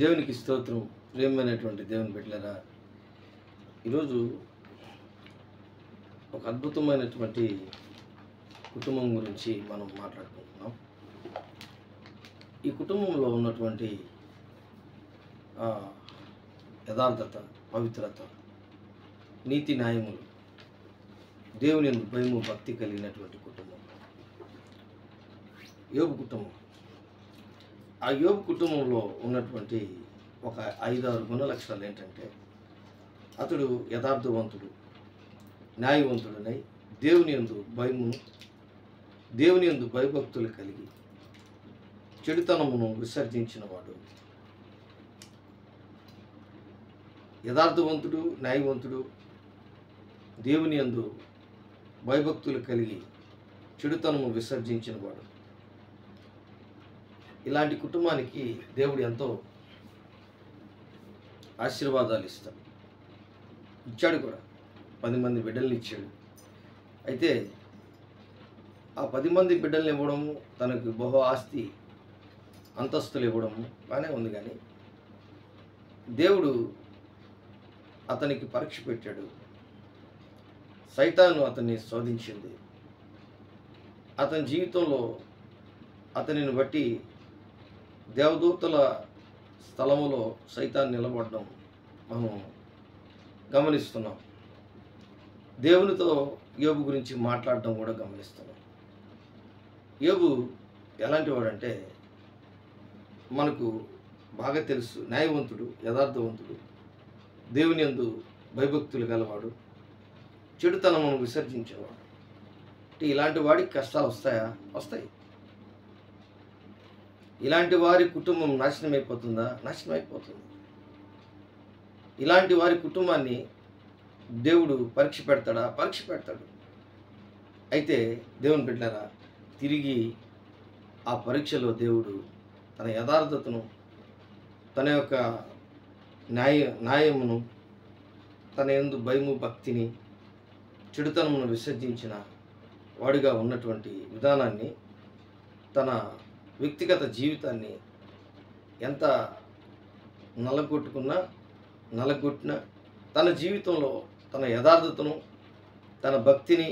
దేవునికి స్తోత్రం. ప్రియమైనటువంటి దేవుని బిడ్డలారా, ఈరోజు ఒక అద్భుతమైనటువంటి కుటుంబం గురించి మనం మాట్లాడుకుంటున్నాం. ఈ కుటుంబంలో ఉన్నటువంటి ఆ, యథార్థత, పవిత్రత, నీతి న్యాయములు, దేవుని యందు భయము భక్తి కలిగినటువంటి కుటుంబం యోబు కుటుంబం. ఆ యోబు కుటుంబంలో ఉన్నటువంటి ఒక 5-6 గుణ లక్షణాలు ఏంటంటే, అతడు యథార్థవంతుడు, న్యాయవంతుడనై దేవుని యందు భయభక్తులు కలిగి చెడుతనమును విసర్జించినవాడు. యథార్థవంతుడు, న్యాయవంతుడు, దేవుని యందు భయభక్తులు కలిగి చెడుతనము విసర్జించినవాడు. ఇలాంటి కుటుంబానికి దేవుడు ఎంతో ఆశీర్వాదాలు ఇచ్చాడు కూడా. 10 మంది బిడ్డల్ని ఇచ్చాడు. అయితే ఆ 10 మంది బిడ్డల్ని ఇవ్వడము, తనకు బహు ఆస్తి అంతస్తులు ఇవ్వడము బాగానే ఉంది. కానీ దేవుడు అతనికి పరీక్ష పెట్టాడు. సైతాను అతన్ని శోధించింది. అతని జీవితంలో అతనిని బట్టి దేవదూతల స్థలములో సైతాన్ నిలబడడం మనం గమనిస్తున్నాం. దేవునితో యోబు గురించి మాట్లాడడం కూడా గమనిస్తున్నాం. యోబు ఎలాంటి వాడంటే మనకు బాగా తెలుసు. న్యాయవంతుడు, యథార్థవంతుడు, దేవుని యందు భయభక్తులు గలవాడు, చెడుతనమును విసర్జించేవాడు. అంటే ఇలాంటి వాడికి కష్టాలు వస్తాయా? వస్తాయి. ఇలాంటి వారి కుటుంబం నాశనం అయిపోతుందా? నాశనం అయిపోతుంది. ఇలాంటి వారి కుటుంబాన్ని దేవుడు పరీక్ష పెడతాడా? పరీక్ష పెడతాడు. అయితే దేవుని బిడ్డలారా, తిరిగి ఆ పరీక్షలో దేవుడు తన యథార్థతను, తన యొక్క న్యాయమును, తన యందు భయము భక్తిని, చెడుతనమును విసర్జించిన వాడిగా ఉన్నటువంటి విధానాన్ని, తన వ్యక్తిగత జీవితాన్ని ఎంత నలగొట్టినా తన జీవితంలో తన యథార్థతను, తన భక్తిని,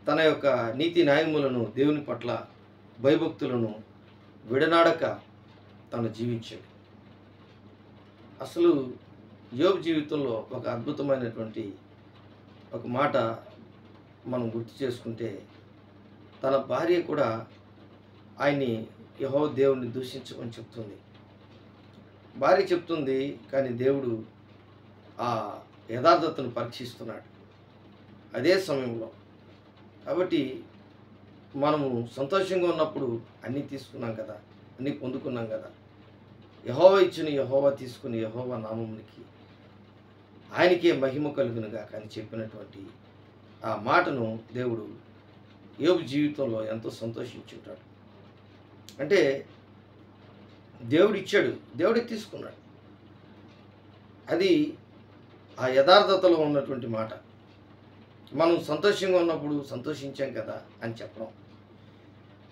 తన యొక్క నీతి న్యాయములను, దేవుని పట్ల భయభక్తులను విడనాడక తను జీవించాడు. అసలు యోబు జీవితంలో ఒక అద్భుతమైనటువంటి ఒక మాట మనం గుర్తు చేసుకుంటే, తన భార్య కూడా ఆయన్ని యెహోవా దేవుణ్ణి దూషించమని చెప్తుంది. భార్య చెప్తుంది, కానీ దేవుడు ఆ యథార్థతను పరీక్షిస్తున్నాడు అదే సమయంలో. కాబట్టి మనము సంతోషంగా ఉన్నప్పుడు అన్నీ తీసుకున్నాం కదా, అన్నీ పొందుకున్నాం కదా. యెహోవా ఇచ్చిన యెహోవా తీసుకుని యెహోవా నామమునికి ఆయనకే మహిమ కలుగునుగా కానీ చెప్పినటువంటి ఆ మాటను దేవుడు యోబు జీవితంలో ఎంతో సంతోషించుంటాడు. అంటే దేవుడు ఇచ్చాడు, దేవుడే తీసుకున్నాడు. అది ఆ యథార్థతలో ఉన్నటువంటి మాట. మనం సంతోషంగా ఉన్నప్పుడు సంతోషించాం కదా అని చెప్పడం.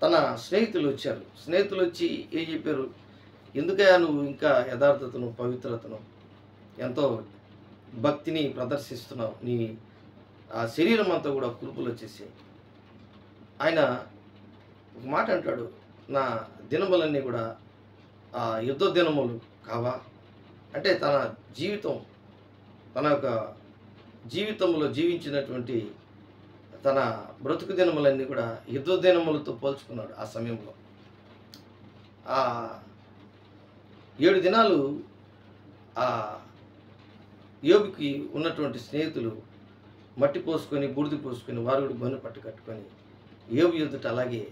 తన స్నేహితులు వచ్చారు. స్నేహితులు వచ్చి ఏం చెప్పారు? ఎందుకయ్యా నువ్వు ఇంకా యథార్థతను, పవిత్రతను, ఎంతో భక్తిని ప్రదర్శిస్తున్నావు? నీ ఆ శరీరం అంతా కూడా కురుపులు వచ్చేసాయి. ఆయన ఒక మాట అంటాడు, నా దినములన్నీ కూడా ఆ యుద్ధ దినములు కావా? అంటే తన జీవితం, తన యొక్క జీవితంలో జీవించినటువంటి తన బ్రతుకు దినములన్నీ కూడా యుద్ధ దినములతో పోల్చుకున్నాడు. ఆ సమయంలో ఆ 7 దినాలు ఆ యోబుకి ఉన్నటువంటి స్నేహితులు మట్టి పోసుకొని, బూడిద పోసుకొని, వారు కూడా గొన్నె పట్టు కట్టుకొని యోబు ఎదుట అలాగే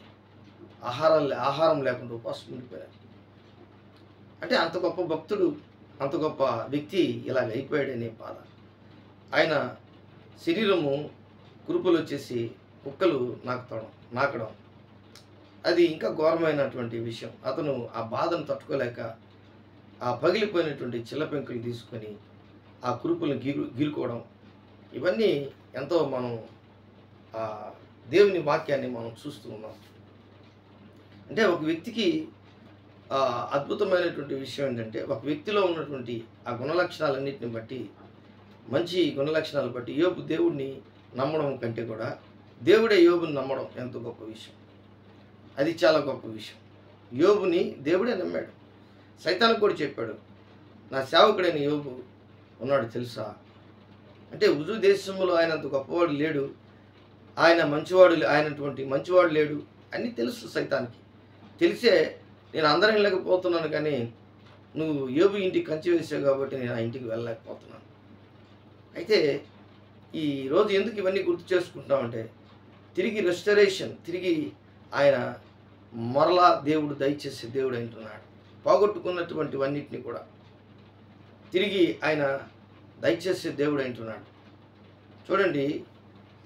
ఆహారం లేకుండా ఉపవాసం ఉండిపోయారు. అంటే అంత గొప్ప భక్తుడు, అంత గొప్ప వ్యక్తి ఇలాగ అయిపోయాడనే బాధ. ఆయన శరీరము కురుపులు వచ్చేసి కుక్కలు నాకడం అది ఇంకా ఘోరమైనటువంటి విషయం. అతను ఆ బాధను తట్టుకోలేక ఆ పగిలిపోయినటువంటి చిల్లపెంకులు తీసుకొని ఆ కురుపులను గీరుకోవడం, ఇవన్నీ ఎంతో మనం దేవుని వాక్యాన్ని మనం చూస్తూ ఉన్నాం. అంటే ఒక వ్యక్తికి అద్భుతమైనటువంటి విషయం ఏంటంటే, ఒక వ్యక్తిలో ఉన్నటువంటి ఆ గుణలక్షణాలన్నిటిని బట్టి, మంచి గుణలక్షణాలు బట్టి యోబు దేవుడిని నమ్మడం కంటే కూడా దేవుడే యోబుని నమ్మడం ఎంత గొప్ప విషయం. అది చాలా గొప్ప విషయం. యోబుని దేవుడే నమ్మాడు. సైతానికి కూడా చెప్పాడు, నా సేవకుడైన యోబు ఉన్నాడు తెలుసా అంటే, ఉజు దేశంలో ఆయనంత గొప్పవాడు లేడు, ఆయన ఆయనటువంటి మంచివాడు లేడు అన్నీ తెలుసు సైతానికి. తెలిసే నేను అందరం వెళ్ళకపోతున్నాను, కానీ నువ్వు యోబు ఇంటికి కంచి వేసావు కాబట్టి నేను ఆ ఇంటికి వెళ్ళలేకపోతున్నాను. అయితే ఈరోజు ఎందుకు ఇవన్నీ గుర్తు చేసుకుంటున్నామంటే, తిరిగి రెస్టరేషన్, తిరిగి ఆయన మరలా దేవుడు దయచేసే దేవుడు అంటున్నాడు. పోగొట్టుకున్నటువంటివన్నిటిని కూడా తిరిగి ఆయన దయచేసే దేవుడు అంటున్నాడు. చూడండి,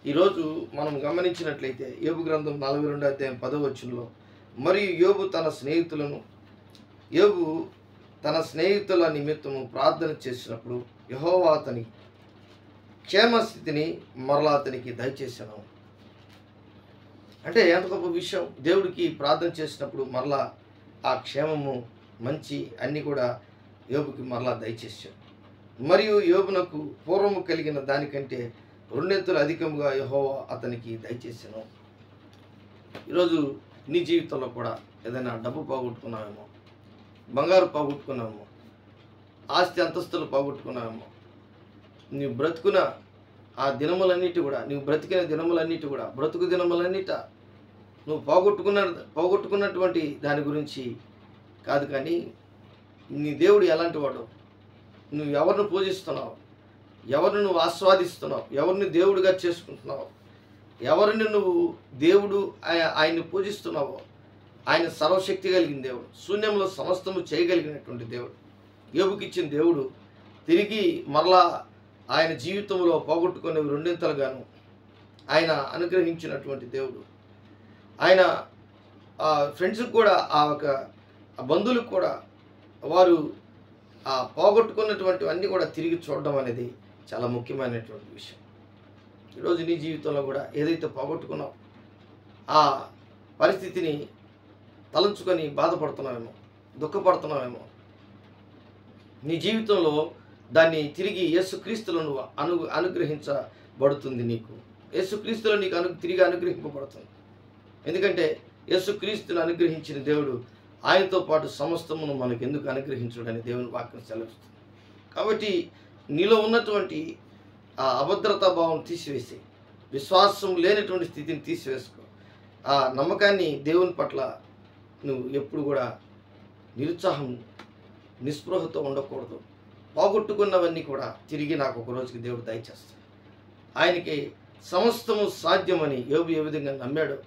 ఈరోజు మనం గమనించినట్లయితే యోబు గ్రంథం 42 అధ్యాయం 10వ వచనంలో, మరియు యోబు తన స్నేహితుల నిమిత్తము ప్రార్థన చేసినప్పుడు యెహోవా అతని క్షేమస్థితిని మరలా అతనికి దయచేసాను. అంటే ఎంత గొప్ప విషయం. దేవుడికి ప్రార్థన చేసినప్పుడు మరలా ఆ క్షేమము, మంచి అన్నీ కూడా యోబుకి మరలా దయచేశాడు. మరియు యోబునకు పూర్వము కలిగిన దానికంటే 2 అధికముగా యెహోవా అతనికి దయచేసాను. ఈరోజు నీ జీవితంలో కూడా ఏదైనా డబ్బు పోగొట్టుకున్నావేమో, బంగారు పోగొట్టుకున్నావేమో, ఆస్తి అంతస్తులు పోగొట్టుకున్నావేమో, నీవు బ్రతికిన దినములన్నిటి కూడా బ్రతుకు దినములన్నిట నువ్వు పోగొట్టుకున్నటువంటి దాని గురించి కాదు, కానీ నీ దేవుడు ఎలాంటి వాడు, నువ్వు ఎవరిని పూజిస్తున్నావు, ఎవరిని నువ్వు ఆస్వాదిస్తున్నావు, ఎవరిని దేవుడిగా చేసుకుంటున్నావు, ఎవరిని నువ్వు దేవుడు ఆయన్ని పూజిస్తున్నావో, ఆయన సర్వశక్తి కలిగిన దేవుడు, శూన్యంలో సమస్తము చేయగలిగినటువంటి దేవుడు. యోబుకి ఇచ్చిన దేవుడు తిరిగి మరలా ఆయన జీవితంలో పోగొట్టుకునేవి 2 ఆయన అనుగ్రహించినటువంటి దేవుడు. ఆయన ఫ్రెండ్స్కి కూడా, బంధువులకు కూడా వారు పోగొట్టుకున్నటువంటివన్నీ కూడా తిరిగి చూడడం అనేది చాలా ముఖ్యమైనటువంటి విషయం. ఈరోజు నీ జీవితంలో కూడా ఏదైతే పోగొట్టుకున్నావు ఆ పరిస్థితిని తలంచుకొని బాధపడుతున్నావేమో, దుఃఖపడుతున్నావేమో, నీ జీవితంలో దాన్ని తిరిగి యేసుక్రీస్తులో నువ్వు అనుగ్రహించబడుతుంది. యేసుక్రీస్తులో నీకు తిరిగి అనుగ్రహింపబడుతుంది. ఎందుకంటే యేసుక్రీస్తుని అనుగ్రహించిన దేవుడు ఆయనతో పాటు సమస్తమును మనకు ఎందుకు అనుగ్రహించుడని దేవుని వాక్యం సెలవిస్తుంది. కాబట్టి నీలో ఉన్నటువంటి ఆ అభద్రతా భావం తీసివేసి, విశ్వాసం లేనటువంటి స్థితిని తీసివేసుకో. ఆ నమ్మకాన్ని దేవుని పట్ల నువ్వు ఎప్పుడు కూడా నిరుత్సాహం, నిస్పృహతో ఉండకూడదు. పోగొట్టుకున్నవన్నీ కూడా తిరిగి నాకు ఒక రోజుకి దేవుడు దయచేస్తాడు. ఆయనకి సమస్తము సాధ్యమని యోబు ఏ విధంగా నమ్మాడో,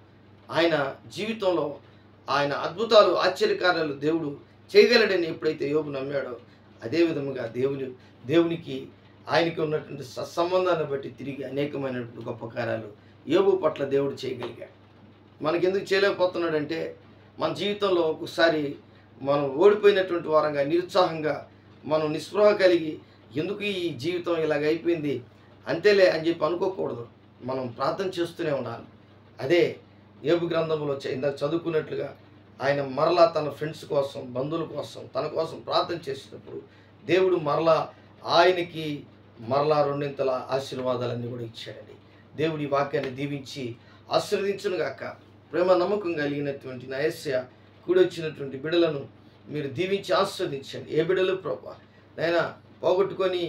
ఆయన జీవితంలో ఆయన అద్భుతాలు, ఆశ్చర్యకార్యాలు దేవుడు చేయగలడని ఎప్పుడైతే యోబు నమ్మాడో, అదే విధముగా దేవునికి ఆయనకి ఉన్నటువంటి సత్సంబంధాన్ని బట్టి తిరిగి అనేకమైనటువంటి గొప్ప కార్యాలు యోబు పట్ల దేవుడు చేయగలిగాడు. మనకెందుకు చేయలేకపోతున్నాడంటే, మన జీవితంలో ఒకసారి మనం ఓడిపోయినటువంటి వారంగా, నిరుత్సాహంగా, మనం నిస్పృహ కలిగి ఎందుకు ఈ జీవితం ఇలాగ అయిపోయింది అంతేలే అని చెప్పి అనుకోకూడదు. మనం ప్రార్థన చేస్తూనే ఉండాలి. అదే యోబు గ్రంథంలో ఇందాక చదువుకున్నట్లుగా ఆయన మరలా తన ఫ్రెండ్స్ కోసం, బంధువుల కోసం, తన కోసం ప్రార్థన చేసినప్పుడు దేవుడు మరలా ఆయనకి మరలా 2 ఆశీర్వాదాలన్నీ కూడా ఇచ్చాడండి. దేవుడి వాక్యాన్ని దీవించి ఆశీర్వదించునుగాక. ప్రేమ నమ్మకం కలిగినటువంటి నా యేసయ్య కూడి వచ్చినటువంటి బిడ్డలను మీరు దీవించి ఆశీర్వదించండి. ఏ బిడ్డలు ప్రభువా నైనా పోగొట్టుకొని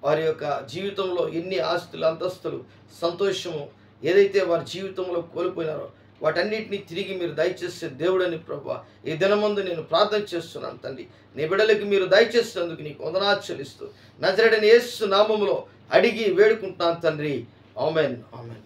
వారి యొక్క జీవితంలో ఎన్ని ఆస్తులు, అంతస్తులు, సంతోషము ఏదైతే వారి జీవితంలో కోల్పోయినారో వాటన్నిటిని తిరిగి మీరు దయచేసే దేవుడని ప్రభువా ఈ దినమందు నేను ప్రార్థన చేస్తున్నాను తండ్రి. నీ బిడ్డలకి మీరు దయచేసినందుకు నీకు వందనాలు చెల్లిస్తూ నజరేయుడైన యేసు నామములో అడిగి వేడుకుంటున్నాను తండ్రి. ఆమేన్, ఆమేన్.